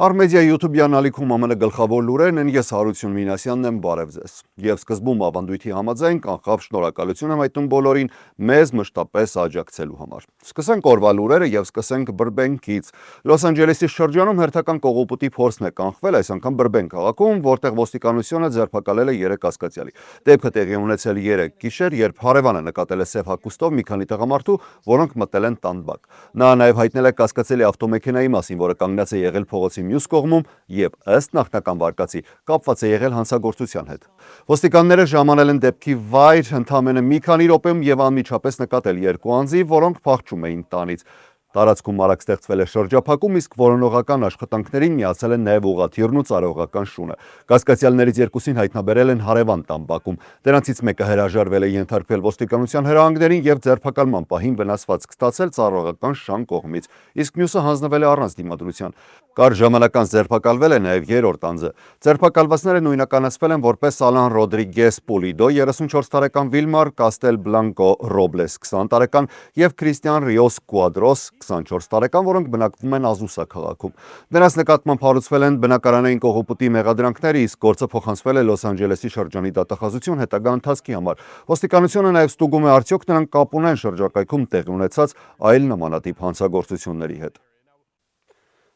Արմեդիա YouTube-յան ալիքում ԱՄՆ գլխավոր լուրերն են, ես Հարություն Մինասյանն եմ, բարև ձեզ։ Եվ սկզբում ավանդույթի համաձայն կանխավ շնորհակալություն եմ հայտնում բոլորին մեզ մշտապես աջակցելու համար։ Սկսենք օրվա լուրերը եւ սկսենք Բրբենքից։ Լոս Անջելեսի շրջանում հերթական կողոպուտի փորձն է կանխվել, այս անգամ Բրբենք քաղաքում, որտեղ ոստիկանությունը ձերբակալել է 3 կասկածյալի։ Դեպքը տեղի ունեցել 3 գիշեր, երբ հարևանը նկատել է սև հագուստով մի քանի տղամարդու, որոնք մտել են տան բակ։ Նա նաեւ հայտնել է կասկածելի ավտոմեքենայի մասին, որը կանգնած է եղել փողոցի մյուս կողմում եւ ըստ նախնական վարկածի կապված է եղել հանցագործության հետ։ Ոստիկանները ժամանել են դեպքի վայր ընդամենը մի քանի րոպեում եւ անմիջապես նկատել 2 անձի, որոնք փախչում էին տանից։ Տարածքում արագ ստեղծվել է շրջափակում, իսկ որոնողական աշխատանքներին միացել են նաև ուղղաթիռն ու ծառայողական շունը։ Կասկածյալներից 2-ին հայտնաբերել են հարևան տան բակում։ Դրանցից մեկը հրաժարվել է ենթարկվել ոստիկանության հրահանգներին եւ ձերբակալման պահին վնասվածք ստացել ծառայողական շան կողմից, իսկ մյուսը հանձնվել է առանց դիմադրության։ Կարճ ժամանակ անց ձերբակալվել է նաև 3-րդ անձը։ Ձերբակալվածները նույնականացվել են որպես Ալան Ռոդրիգես Պուլիդո, 34 տարեկան, Վիլմար Կաստել Բլանկո Ռոբլես, 20 տարեկան եւ Քրիստիան Ռիոս Կուադրոս, 24 տարեկան, որոնք բնակվում են Ազուսա քաղաքում։ Նրանց նկատմամբ հարուցվել են բնակարանային կողոպուտի մեղադրանքները, իսկ գործը փոխանցվել է Լոս Անջելեսի շրջանի դատախազություն հետագա ընթացքի համար։ Ոստիկանությունը նաև ստուգում է արդյոք նրանք կապ ունեն շրջակայքում տեղի ունեցած այլ նմանատիպ հանցագործությունների հետ։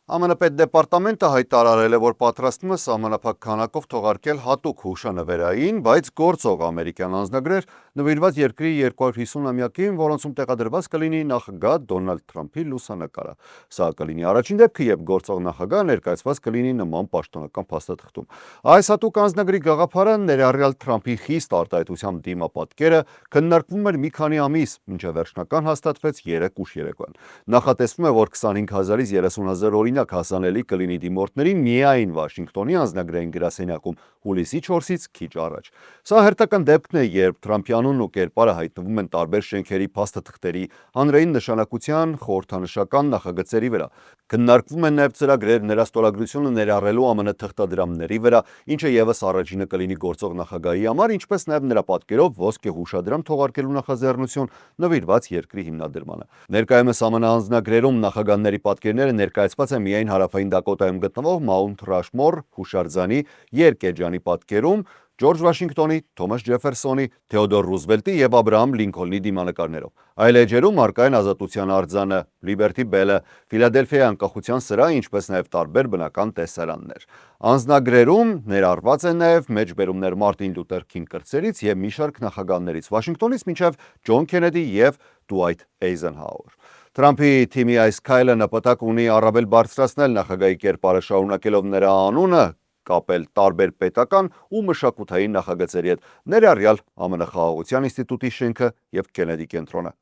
ԱՄՆ պետդեպարտամենտը հայտարարել է, որ պատրաստվում է սահմանափակ քանակով թողարկել հատուկ հուշանվերային, բայց գործող ամերիկյան անձնագրեր նվիրված երկրի 250-ամյակին, որոնցում տեղադրված կլինի նախագահ Դոնալդ Թրամփի լուսանկարը։ Սա կլինի առաջին դեպքը, երբ գործող նախագահը ներկայացված կլինի նման պաշտոնական փաստաթղթում։ Այս հատուկ անձնագրի գաղափարը, ներառյալ Թրամփի խիստ արտահայտությամբ դիմապատկերը, քննարկվում էր մի քանի ամիս, մինչև վերջնական հաստատվեց 3 ուշ երեկոյան։ Նախատեսվում է, որ 25,000-ից 30,000 օրինակ հասանելի կլինի դիմորդներին միայն Վաշինգտոնի անձնագրային գրասենյակում հուլիսի 4-ից քիչ առաջ։ Սա հերթական դեպքն է, երբ Թրամփի անունն ու կերպարը հայտնվում են տարբեր շենքերի փաստաթղթերի, հանրային նշանակության, խորհրդանշական նախագծերի վրա։ Քննարկվում են նաև ծրագրեր նրա ստորագրությունը ներառելու ԱՄՆ թղթադրամների վրա, ինչը եւս առաջինը կլինի գործող նախագահի համար, ինչպես նաև նրա պատկերով ոսկե հուշադրամ թողարկելու նախաձեռնություն նվիրված երկրի հիմնադրմանը։ Ներկայումս ԱՄՆ անձնագրերում նախագահների պատկերները ներկայացված են միայն հարավային Դակոտայում գտնվող Մաունթ Ռաշմոր հուշարձանի երկեջանի պատկերում, Ջորջ Վաշինգտոնի, Թոմաս Ջեֆերսոնի, Թեոդոր Ռուզվելտի եւ Աբրահամ Լինքոլնի դիմանկարներով։ Այլ էջերում առկա են ազատության արձանը, Լիբերթի Բելը, Ֆիլադելֆիայի անկախության սրահը, ինչպես նաև տարբեր բնական տեսարաններ։ Անձնագրերում ներառված են նաև մեջբերումներ Մարտին Լյութեր Քինգ կրտսերից եւ մի շարք նախագահներից Վաշինգտոնից մինչև Ջոն Քենեդի եւ Դուայթ Էյզենհաուեր։ Թրամփի թիմի այս քայլը նպատակ ունի առավել բարձրացնել նախագահի կերպարը, շարունակելով նրա անունը կապել տարբեր պետական ու մշակութային նախագծերի հետ, ներառյալ ԱՄՆ Խաղաղության ինստիտուտի շենքը եւ Քենեդի կենտրոնը։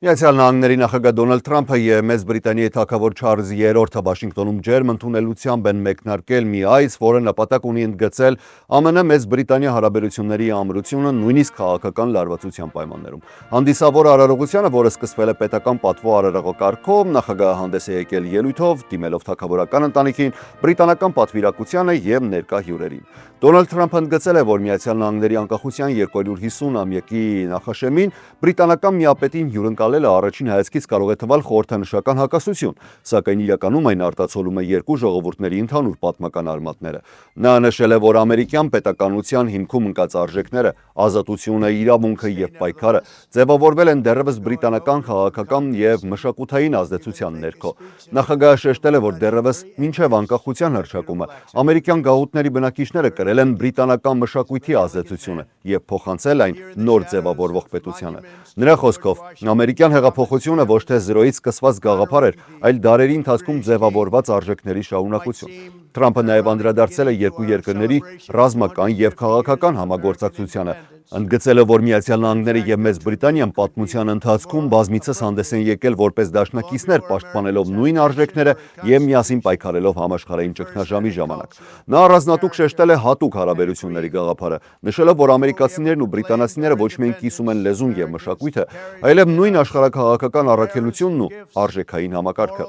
Միացյալ Նահանգների նախագահ Դոնալդ Թրամփը եւ Մեծ Բրիտանիայի թագավոր Չարլզ III-ը Վաշինգտոնում ջերմ ընդունելությամբ են մեկնարկել մի այց, որը նպատակ ունի ընդգծել ԱՄՆ Մեծ Բրիտանիա հարաբերությունների ամրությունը նույնիսկ քաղաքական լարվածության պայմաններում։ Հանդիսավոր արարողությանը, որը սկսվել է պետական պատվո արարողակարգով, նախագահը հանդես է եկել ելույթով, դիմելով թագավորական ընտանիքին, բրիտանական պատվիրակությանը եւ ներկա հյուրերին։ Դոնալդ Թրամփը ընդգծել է, որ Միացյալ Նահանգների անկախության 250-ամյակի նախաշեմին բրիտանական միապետին հյուրընկալելը առաջին հայացքից կարող է թվալ խորհրդանշական հակասություն, սակայն իրականում այն արտացոլում է երկու ժողովուրդների ընդհանուր պատմական արմատները։ Նա նշել է, որ ամերիկյան պետականության հիմքում ընկած արժեքները, ազատությունը, իրավունքը եւ պայքարը ձևավորվել են դեռևս բրիտանական քաղաքական եւ մշակութային ազդեցության ներքո։ Նախագահը շեշտել է, որ դեռևս մինչև անկախության հռչակումը ամերիկյան գաղութների բնակիչները կրել են բրիտանական մշակույթի ազդեցությունը եւ փոխանցել այն նոր ձևավորվող պետությանը։ Նրա խոսքով, ամերիկյան հեղափոխությունը ոչ թե զրոյից սկսված գաղափար էր, այլ դարերի ընթացքում ձևավորված արժեքների շարունակություն։ Թրամփը նաև անդրադարձել է երկու երկրների ռազմական եւ քաղաքական համագործակցությանը, ընդգծելով, որ Միացյալ Նահանգները եւ Մեծ Բրիտանիան պատմության ընթացքում բազմիցս հանդես են եկել որպես դաշնակիցներ, պաշտպանելով նույն արժեքները եւ միասին պայքարելով համաշխարհային ճգնաժամի ժամանակ։ Նա առանձնատուկ շեշտել է հատուկ հարաբերությունների գաղափարը, նշելով, որ ամերիկացիներն ու բրիտանացիները ոչ միայն կիսում են լեզուն եւ մշակույթը, այլև նույն աշխարհաքաղաքական առաքելությունն ու արժեքային համակարգը։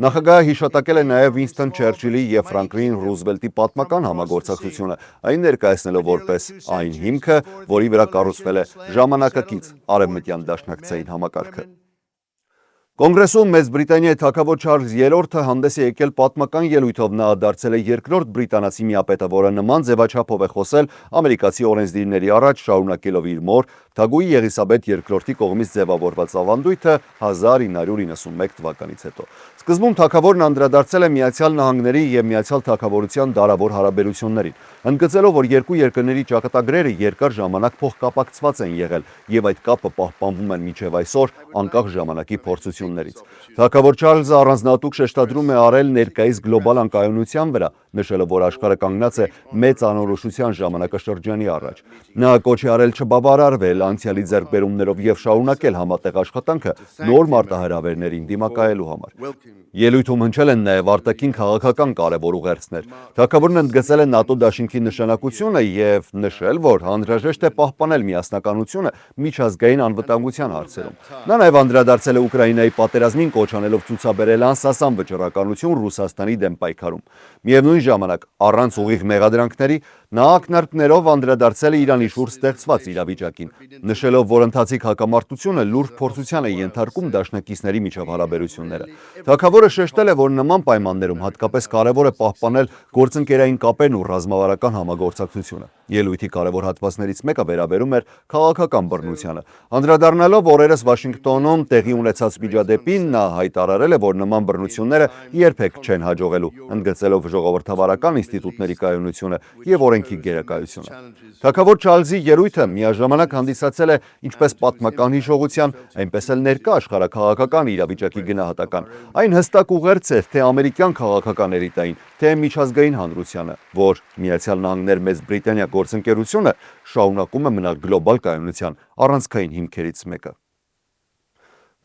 Նախագահը հիշատակել է նաև Վինստոն Չերչիլի եւ Ֆրանկլին Ռուզվելտի պատմական համագործակցությունը, այն ներկայացնելով որպես այն հիմքը, որի վրա կառուցվել է ժամանակակից արևմտյան դաշնակցային համակարգը։ Կոնգրեսում Մեծ Բրիտանիայի թագավոր Չարլզ III-ը հանդես է եկել պատմական ելույթով, նա դարձել է երկրորդ բրիտանացի միապետը, որը նման ձևաչափով է խոսել ամերիկացի օրենսդիրների առաջ, շարունակելով իր մոր Թագուհի Եղիսաբեթ II-ի կողմից ձևավորված ավանդույթը 1991 թվականից հետո։ Սկզբում թագավորն անդրադարձել է Միացյալ Նահանգների և Միացյալ Թագավորության դարավոր հարաբերություններին, ընդգծելով, որ երկու երկրների ճակատագրերը երկար ժամանակ փոխկապակցված են եղել և այդ կապը պահպանվում են մինչև այսօր անկախ ժամանակի փորձություններից։ Թագավոր Չարլզը առանձնահատուկ շեշտադրում է արել ներկայիս գլոբալ անկայունության վրա, նշելով, որ աշխարհը կանգնած է մեծ անորոշության ժամանակաշրջանի առաջ։ Նա կոչ է արել չբավարարվել անցյալի ձեռքբերումներով և շարունակել համատեղ աշխատանքը նոր մարտահրավերներին դիմակայելու համար։ Ելույթում հնչել են նաև արտաքին քաղաքական կարևոր ուղերձներ։ Թագավորն ընդգծել է ՆԱՏՕ դաշինքի նշանակությունը և նշել, որ անհրաժեշտ է պահպանել միասնականությունը միջազգային անվտանգության հարցերում։ Նա նաև անդրադարձել է Ուկրաինայի պատերազմին, կոչ անելով ցուցաբերել անսասան վճռականություն Ռուսաստանի դեմ պայքարում։ Միևնույն ժամանակ, առանց ուղիղ մեղադրանքների, նա ակնարկներով անդրադարձել է Իրանի շուրջ ստեղծված իրավիճակին, նշելով, որ ընթացիկ հակամարտությունը լուրջ փորձության է ենթարկում դաշնակիցների միջև հարաբերությունները։ Թագավորը շեշտել է, որ նման պայմաններում հատկապես կարևոր է պահպանել գործընկերային կապերն ու ռազմավարական համագործակցությունը։ Ելույթի կարևոր հատվածներից մեկը վերաբերում էր քաղաքական բռնությանը։ Անդրադառնալով օրերս Վաշինգտոնում տեղի ունեցած միջադեպին, նա հայտարարել է, որ նման բռնությունները երբեք չեն հաջողելու, ընդգծելով ժողովրդավարական ինստիտուտների կայունությունը և օրենքի գերակայությունը։ Թագավոր Չարլզի ելույթը միաժամանակ հանդիսացել է ինչպես պատմական հիշողության, այնպես էլ ներկա աշխարհաքաղաքական իրավիճակի գնահատական։ Այն հստակ ուղերձ էր թե ամերիկյան քաղաքական էլիտային, թե միջազգային հանրությանը, որ Միացյալ Նահանգներ Մեծ Բրիտանիա գործընկերությունը շարունակում է մնալ գլոբալ կայունության առանցքային հիմքերից մեկը։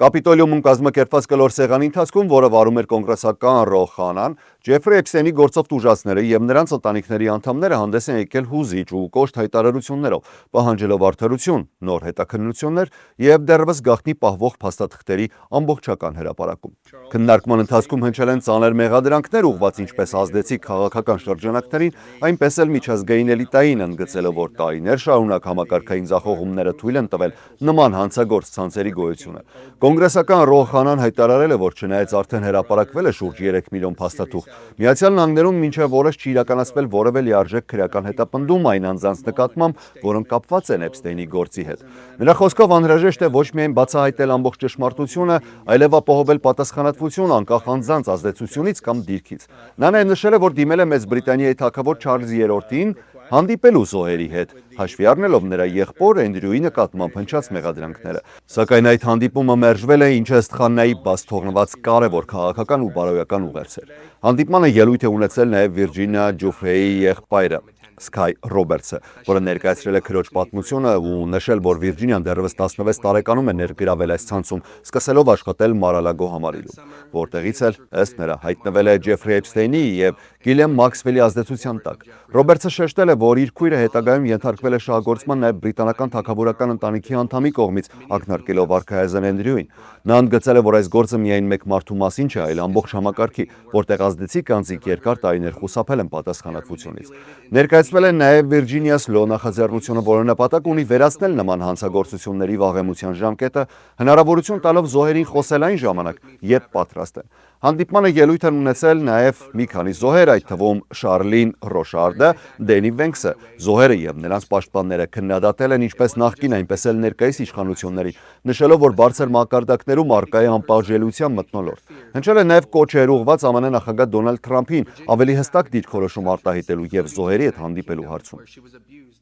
Կապիտոլիումում կազմակերպված կլոր սեղանի ընթացքում, որը վարում էր կոնգրեսական Ռոխանան, Ջեֆրի Էփստեյնի գործով տուժածները և նրանց ընտանիքների անդամները հանդես են եկել հուզիչ ու կոշտ հայտարարություններով, պահանջելով արդարություն, նոր հետաքննություններ և դեռևս գաղտնի պահվող փաստաթղթերի ամբողջական հրապարակում։ Քննարկման ընթացքում հնչել են ծանր մեղադրանքներ ուղղված ինչպես ազդեցիկ քաղաքական շրջանակներին, այնպես էլ միջազգային էլիտային, ընդգծելով, որ տարիներ շարունակ համակարգային ձախողումները թույլ են տվել նման հանցագործ ցանցերի գոյությունը։ Կոնգրեսական Ռոխանան հայտարարել է, որ չնայած արդեն հրապարակվել է շուրջ 3 միլիոն փաստաթուղթ, Միացյալ Նահանգներում մինչև օրս չի իրականացվել որևէ լիարժեք քրեական հետապնդում այն անձանց նկատմամբ, որոնք կապված են Էփստեյնի գործի հետ։ Նրա խոսքով անհրաժեշտ է ոչ միայն բացահայտել ամբողջ ճշմարտությունը, այլև ապահովել պատասխանատվություն անկախ անձանց ազդեցությունից կամ դիրքից։ Նա նաև նշել է, որ դիմել է Մեծ Բրիտանիայի թագավոր Չարլզ III-ին հանդիպելու զոհերի հետ, հաշվի առնելով նրա եղբոր Էնդրյուի նկատմամբ հնչած մեղադրանքները։ Սակայն այդ հանդիպումը մերժվել է, ինչը ըստ Խաննայի բաց թողնված կարևոր քաղաքական ու բարոյական ուղերձ էր։ Հանդիպմանը ելույթ է ունեցել նաև Վիրջինիա Ջուֆրեի եղբայրը Սքայ Ռոբերտսը, որը ներկայացրել է քրոջ պատմությունը ու նշել, որ Վիրջինիան դեռևս 16 տարեկանում է ներգրավել այս ցանցում, սկսելով աշխատել Մար-a-Լագո համալիրում, որտեղից էլ ըստ նրա հայտնվել է Ջեֆրի Էփստեյնի և Գիլիամ Մաքսվելի ազդեցության տակ։ Ռոբերտսը շեշտել է, որ իր քույրը հետագայում ենթարկվել է շահագործման նաև բրիտանական թագավորական ընտանիքի անդամի կողմից, ակնարկելով արքայազն Էնդրյուին։ Նա ընդգծել է, որ այս գործը միայն մեկ մարդու մասին չէ, այլ ամբողջ համակարգի, որտեղ ազդեցիկ անձինք երկար տարիներ խուսափել են պատասխանատվությունից։ Ներկայացվել է նաև Վիրջինիաս Լո նախաձեռնությունը, որը նպատակ ունի վերացնել նման հանցագործությունների վաղեմության ժամկետը, հնարավորություն տալով զոհերին խոսել այն ժամանակ, երբ պատրաստ են։ Հանդիպմանը ելույթ են ունեցել նաև մի քանի զոհեր, այդ թվում Շարլին Ռոշարդը, Դենի Վենքսը։ Զոհերը և նրանց պաշտպանները քննադատել են ինչպես նախկին, այնպես էլ ներկայիս իշխանությունների, նշելով, որ բարձր մակարդակներում առկա է անպարժելիության մթնոլորտ։ Հնչել է նաև կոչեր ուղղված ԱՄՆ նախագահ Դոնալդ Թրամփին ավելի հստակ դիրքորոշում արտահայտելու և զոհերի հետ հանդիպելու հարցում։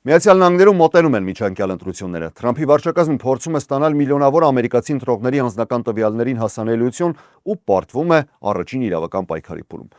Միացյալ Նահանգներում մոտենում են միջանկյալ ընտրությունները։ Թրամփի վարչակազմը փորձում է ստանալ միլիոնավոր ամերիկացի ընտրողների անձնական տվյալներին հասանելիություն ու պարտվում է առաջին իրավական պայքարի փուլում։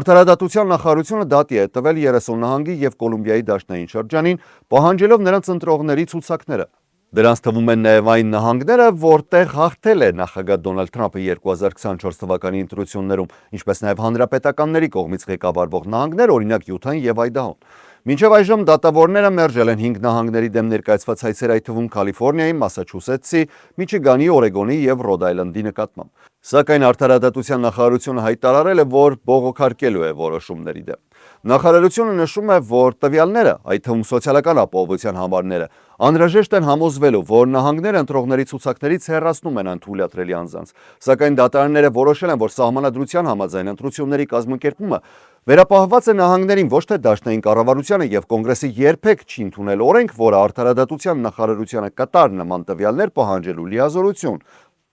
Արդարադատության նախարարությունը դատի է տվել 30 նահանգի և Կոլումբիայի դաշնային շրջանին, պահանջելով նրանց ընտրողների ցուցակները։ Դրանց թվում են նաև այն նահանգները, որտեղ հաղթել է նախագահ Դոնալդ Թրամփը 2024 թվականի ընտրություններում, ինչպես նաև հանրապետականների կողմից ղեկավարվող նահանգներ, օրինակ Յութան և Այդահոն։ Մինչև այժմ դատավորները մերժել են 5 նահանգների դեմ ներկայացված հայցեր, այդ թվում Կալիֆոռնիայի, Մասաչուսեթսի, Միչիգանի, Օրեգոնի և Ռոդ Այլանդի նկատմամբ։ Սակայն արդարադատության նախարարությունը հայտարարել է, որ բողոքարկելու է որոշումների դեմ։ Նախարարությունը նշում է, որ տվյալները, այդ թվում սոցիալական ապահովության համարները, անհրաժեշտ են համոզվելու, որ նահանգները ընտրողների ցուցակներից հեռացնում են անթույլատրելի անձանց, սակայն դատարանները որոշել են, որ սահմանադրության համաձայն ընտրությունների կազմակերպումը վերապահված է նահանգներին, ոչ թե դաշնային կառավարությանը, եւ կոնգրեսը երբեք չի ընդունել օրենք, որը արդարադատության նախարարությանը կտար նման տվյալներ պահանջելու լիազորություն,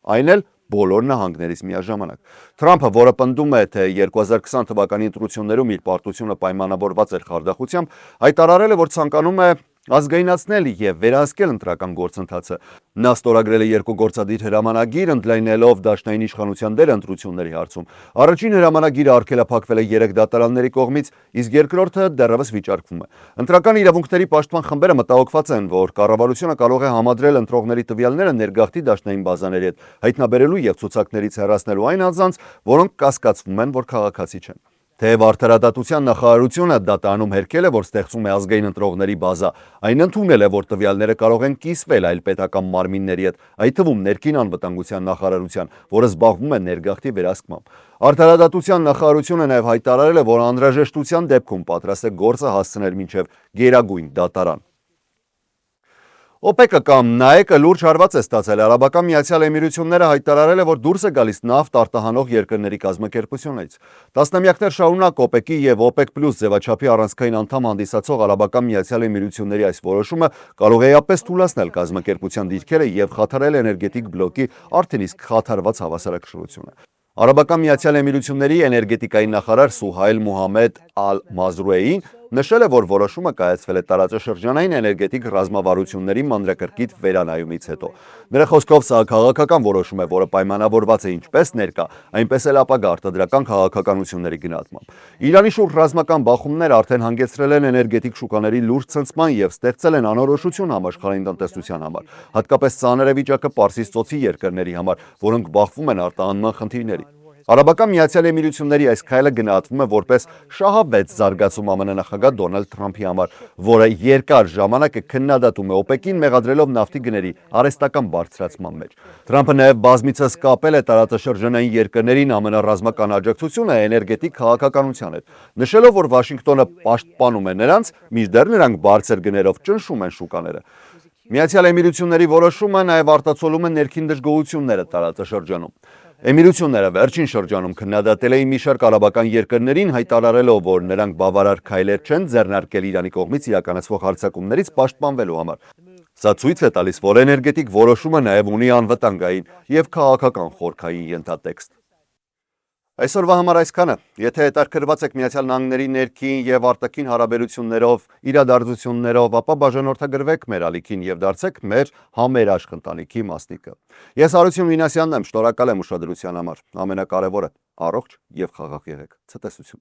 այն էլ բոլոր նահանգներից միաժամանակ։ Թրամփը, որը պնդում է, թե 2020 թվականի ընտրություններում իր պարտությունը պայմանավորված էր խարդախությամբ, հայտարարել է, որ ցանկանում է ազգայնացնել եւ վերահսկել ընտրական գործընթացը։ Նա ստորագրել է 2 գործադիր հրամանագիր, ընդլայնելով դաշնային իշխանության դերը ընտրությունների հարցում։ Առաջին հրամանագիրը արգելափակվել է 3 դատարանների կողմից, իսկ երկրորդը դեռևս վիճարկվում է։ Ընտրական իրավունքների պաշտպան խմբերը մտահոգված են, որ կառավարությունը կարող է համադրել ընտրողների տվյալները ներգաղթի դաշնային բազաների հետ, հայտնաբերելու եւ ցուցակներից հեռացնելու այն անձանց, որոնք կասկածվում են, որ քաղաքացի չեն։ Թեև արդարադատության նախարարությունը դատարանում հերքել է, որ ստեղծում է ազգային ընտրողների բազա, այն ընդունել է, որ տվյալները կարող են կիսվել այլ պետական մարմինների հետ, այդ թվում ներքին անվտանգության նախարարության, որը զբաղվում է ներգաղթի վերահսկմամբ։ Արդարադատության նախարարությունը նաև հայտարարել է, որ անհրաժեշտության դեպքում պատրաստ է գործը հասցնել մինչև գերագույն դատարան։ ՕՊԵԿ-ը կամ ՆԱԵԿ-ը լուրջ հարված է ստացել։ Արաբական Միացյալ Էմիրությունները հայտարարել է, որ դուրս է գալիս նավթ արտահանող երկրների կազմակերպությունից։ Տասնամյակներ շարունակ ՕՊԵԿ-ի եւ ՕՊԵԿ+ ձևաչափի առանցքային անդամ հանդիսացող Արաբական Միացյալ Էմիրությունների այս որոշումը կարող է էապես թուլացնել կազմակերպության դիրքերը եւ խաթարել էներգետիկ բլոկի արդեն իսկ խաթարված հավասարակշռությունը։ Արաբական Միացյալ Էմիրությունների էներգետիկայի նախարար Սուհայլ Մոհամմեդ Ալ-Մազրուեին նշել է, որ որոշումը կայացվել է տարածաշրջանային էներգետիկ ռազմավարությունների մանրակրկիտ վերանայումից հետո։ Նրա խոսքով սա քաղաքական որոշում է, որը պայմանավորված է ինչպես ներկա, այնպես էլ ապագա արտադրական քաղաքականությունների գնահատմամբ։ Իրանի շուրջ ռազմական բախումներ արդեն հանգեցրել են էներգետիկ շուկաների լուրջ ցնցման եւ ստեղծել են անորոշություն համաշխարհային տնտեսության համար, հատկապես ծանր է վիճակը Պարսից ծոցի երկրների համար, որոնք բախվում են արտահանման խնդիրների։ Արաբական Միացյալ Էմիրությունների այս քայլը գնահատվում է որպես շահավետ զարգացում ԱՄՆ նախագահ Դոնալդ Թրամփի համար, որը երկար ժամանակ է քննադատում է ՕՊԵԿ-ին մեղադրելով նավթի գների արհեստական բարձրացման մեջ։ Թրամփը նաև բազմիցս կապել է տարածաշրջանային երկրներին ԱՄՆ ռազմական աջակցությունը էներգետիկ քաղաքականության հետ, նշելով, որ Վաշինգտոնը պաշտպանում է նրանց, մինչդեռ նրանք բարձր գներով ճնշում են շուկաները։ Միացյալ Էմիրությունների որոշումը նաև արտացոլում է ներքին դժգոհությունները տարածաշրջանում։ Էմիրությունները վերջին շրջանում քննադատել էին մի շարք արաբական երկրներին, հայտարարելով, որ նրանք բավարար քայլեր չեն ձեռնարկել Իրանի կողմից իրականացվող հարձակումներից պաշտպանվելու համար։ Սա ցույց է տալիս, որ էներգետիկ որոշումը նաև ունի անվտանգային եւ քաղաքական խորքային ենթատեքստ։ Այսօրվա համար այսքանը։ Եթե հետաքրքրված եք Միացյալ Նահանգների ներքին եւ արտաքին հարաբերություններով, իրադարձություններով, ապա բաժանորդագրվեք մեր ալիքին եւ դարձեք մեր համերաշխ ընտանիքի մասնիկը։ Ես Հարություն Մինասյանն եմ, շնորհակալ եմ ուշադրության համար։ Ամենակարևորը՝ առողջ եւ խաղաղ եղեք։ Ցտեսություն։